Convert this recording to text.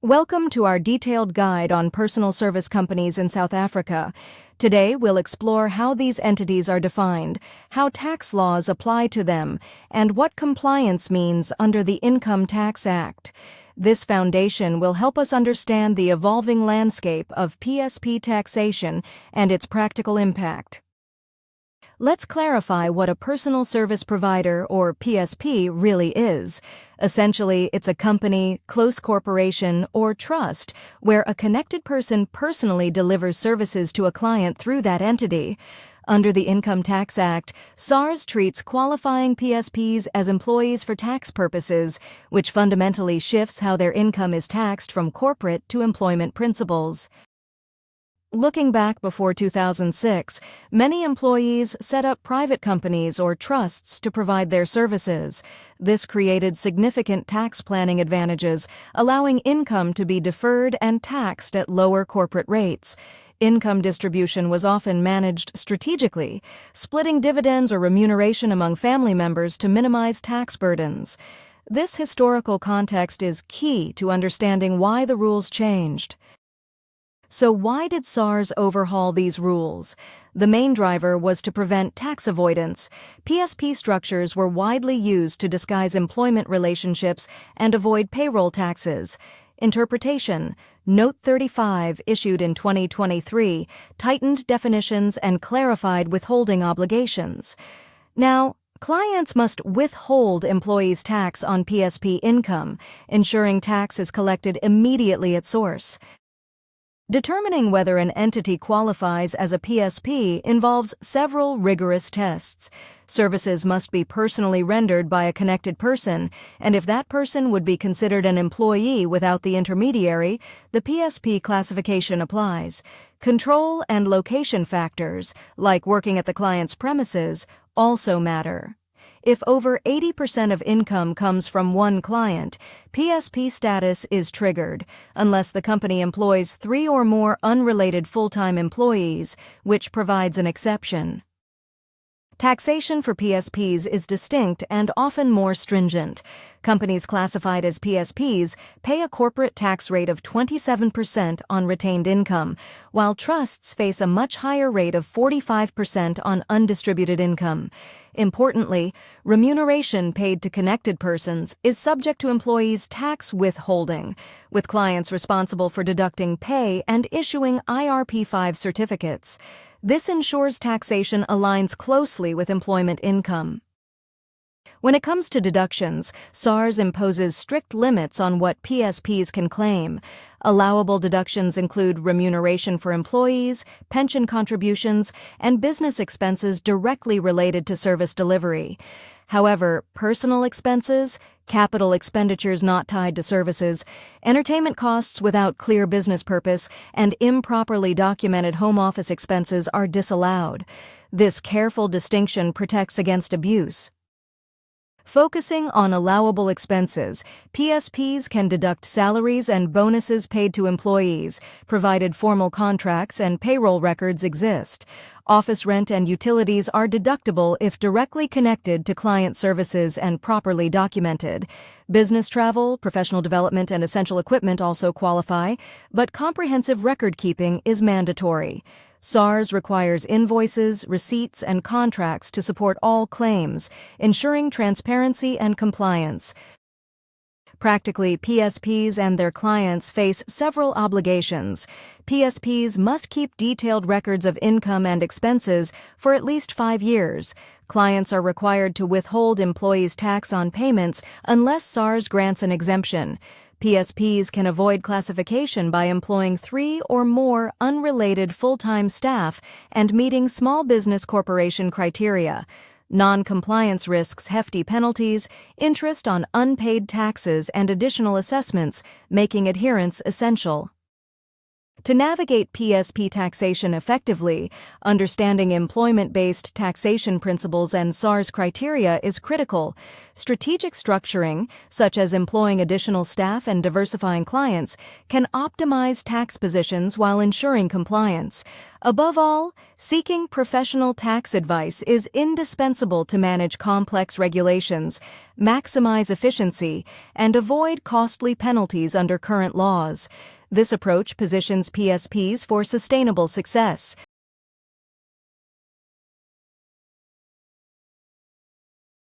Welcome to our detailed guide on personal service companies in South Africa. Today, we'll explore how these entities are defined, how tax laws apply to them, and what compliance means under the Income Tax Act. This foundation will help us understand the evolving landscape of PSP taxation and its practical impact. Let's clarify what a personal service provider, or PSP, really is. Essentially, it's a company, close corporation, or trust where a connected person personally delivers services to a client through that entity. Under the Income Tax Act, SARS treats qualifying PSPs as employees for tax purposes, which fundamentally shifts how their income is taxed from corporate to employment principles. Looking back before 2006, many employees set up private companies or trusts to provide their services. This created significant tax planning advantages, allowing income to be deferred and taxed at lower corporate rates. Income distribution was often managed strategically, splitting dividends or remuneration among family members to minimize tax burdens. This historical context is key to understanding why the rules changed. So why did SARS overhaul these rules? The main driver was to prevent tax avoidance. PSP structures were widely used to disguise employment relationships and avoid payroll taxes. Interpretation: Note 35, issued in 2023, tightened definitions and clarified withholding obligations. Now, clients must withhold employees' tax on PSP income, ensuring tax is collected immediately at source. Determining whether an entity qualifies as a PSP involves several rigorous tests. Services must be personally rendered by a connected person, and if that person would be considered an employee without the intermediary, the PSP classification applies. Control and location factors, like working at the client's premises, also matter. If over 80% of income comes from one client, PSP status is triggered, unless the company employs 3 or more unrelated full-time employees, which provides an exception. Taxation for PSPs is distinct and often more stringent. Companies classified as PSPs pay a corporate tax rate of 27% on retained income, while trusts face a much higher rate of 45% on undistributed income. Importantly, remuneration paid to connected persons is subject to employees' tax withholding, with clients responsible for deducting pay and issuing IRP-5 certificates. This ensures taxation aligns closely with employment income. When it comes to deductions, SARS imposes strict limits on what PSPs can claim. Allowable deductions include remuneration for employees, pension contributions, and business expenses directly related to service delivery. However, personal expenses, capital expenditures not tied to services, entertainment costs without clear business purpose, and improperly documented home office expenses are disallowed. This careful distinction protects against abuse. Focusing on allowable expenses, PSPs can deduct salaries and bonuses paid to employees, provided formal contracts and payroll records exist. Office rent and utilities are deductible if directly connected to client services and properly documented. Business travel, professional development, and essential equipment also qualify, but comprehensive record-keeping is mandatory. SARS requires invoices, receipts, and contracts to support all claims, ensuring transparency and compliance. Practically, PSPs and their clients face several obligations. PSPs must keep detailed records of income and expenses for at least 5 years. Clients are required to withhold employees' tax on payments unless SARS grants an exemption. PSPs can avoid classification by employing 3 or more unrelated full-time staff and meeting small business corporation criteria. Non-compliance risks hefty penalties, interest on unpaid taxes, and additional assessments, making adherence essential. To navigate PSP taxation effectively, understanding employment-based taxation principles and SARS criteria is critical. Strategic structuring, such as employing additional staff and diversifying clients, can optimize tax positions while ensuring compliance. Above all, seeking professional tax advice is indispensable to manage complex regulations, maximize efficiency, and avoid costly penalties under current laws. This approach positions PSPs for sustainable success.